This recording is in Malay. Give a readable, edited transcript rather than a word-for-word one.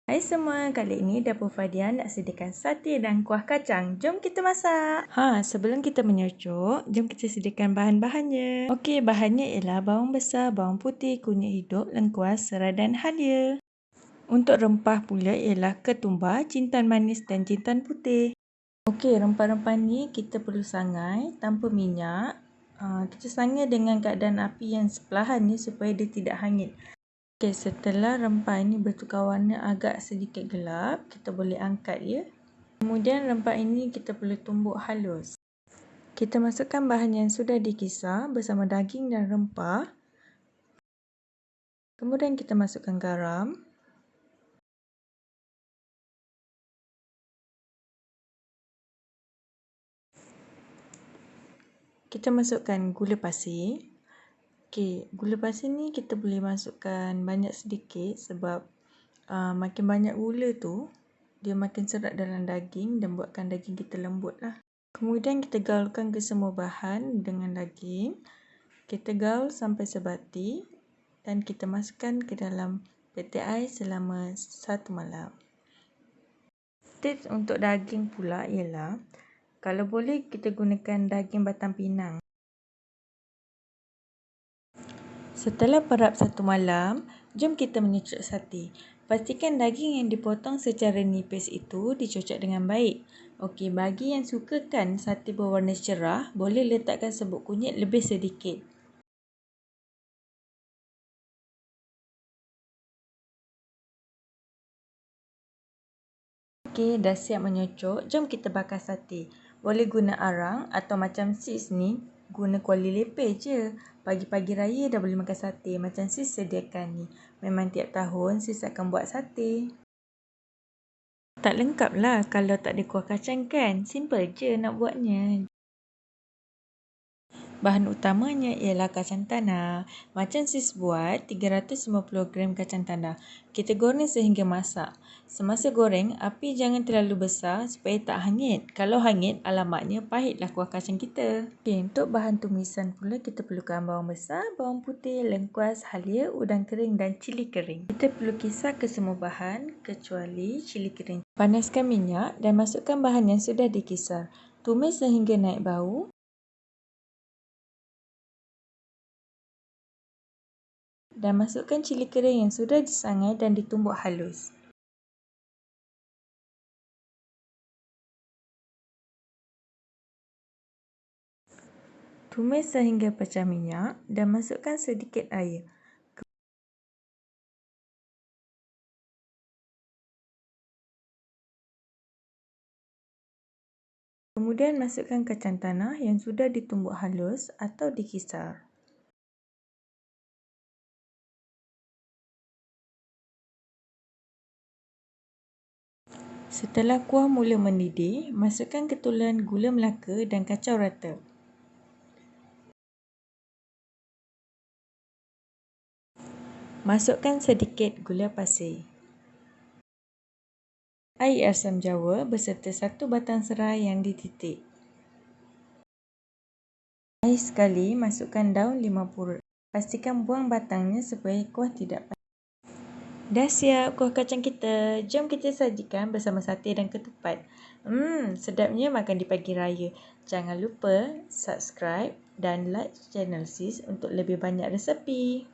Hai semua, kali ini Dapur Fadian nak sediakan sate dan kuah kacang. Jom kita masak. Sebelum kita menyocok, jom kita sediakan bahan-bahannya. Okey, bahannya ialah bawang besar, bawang putih, kunyit hidup, lengkuas, serai dan halia. Untuk rempah pula ialah ketumbar, jintan manis dan jintan putih. Okey, rempah-rempah ni kita perlu sangai tanpa minyak. Kita sangai dengan keadaan api yang perlahan ni supaya dia tidak hangit. Okey, setelah rempah ini bertukar warna agak sedikit gelap, kita boleh angkat ya. Kemudian rempah ini kita perlu tumbuk halus. Kita masukkan bahan yang sudah dikisar bersama daging dan rempah. Kemudian kita masukkan garam. Kita masukkan gula pasir. Okey, gula pasir ni kita boleh masukkan banyak sedikit sebab makin banyak gula tu, dia makin serat dalam daging dan buatkan daging kita lembut lah. Kemudian kita gaulkan ke semua bahan dengan daging. Kita gaul sampai sebati dan kita masukkan ke dalam peti ais selama 1 malam. Tips untuk daging pula ialah kalau boleh kita gunakan daging batang pinang. Setelah perap 1 malam, jom kita menyocok sate. Pastikan daging yang dipotong secara nipis itu dicocok dengan baik. Okey, bagi yang sukakan sate berwarna cerah, boleh letakkan serbuk kunyit lebih sedikit. Okey, dah siap menyocok. Jom kita bakar sate. Boleh guna arang atau macam sis ni, guna kuali lepeh je. Pagi-pagi raya dah boleh makan sate. Macam sis sediakan ni. Memang tiap tahun sis akan buat sate. Tak lengkap lah kalau tak ada kuah kacang kan. Simple je nak buatnya. Bahan utamanya ialah kacang tanah. Macam sis buat 350 gram kacang tanah. Kita goreng sehingga masak. Semasa goreng, api jangan terlalu besar supaya tak hangit. Kalau hangit, alamatnya pahitlah kuah kacang kita. Okay, untuk bahan tumisan pula kita perlukan bawang besar, bawang putih, lengkuas, halia, udang kering dan cili kering. Kita perlu kisar ke semua bahan kecuali cili kering. Panaskan minyak dan masukkan bahan yang sudah dikisar. Tumis sehingga naik bau. Dan masukkan cili kering yang sudah disangai dan ditumbuk halus. Tumis sehingga pecah minyak dan masukkan sedikit air. Kemudian masukkan kacang tanah yang sudah ditumbuk halus atau dikisar. Setelah kuah mula mendidih, masukkan ketulan gula Melaka dan kacau rata. Masukkan sedikit gula pasir. Air asam jawa beserta 1 batang serai yang dititik. Air sekali masukkan daun limau purut. Pastikan buang batangnya supaya kuah tidak panas. Dah siap kuah kacang kita. Jom kita sajikan bersama sate dan ketupat. Sedapnya makan di pagi raya. Jangan lupa subscribe dan like channel sis untuk lebih banyak resepi.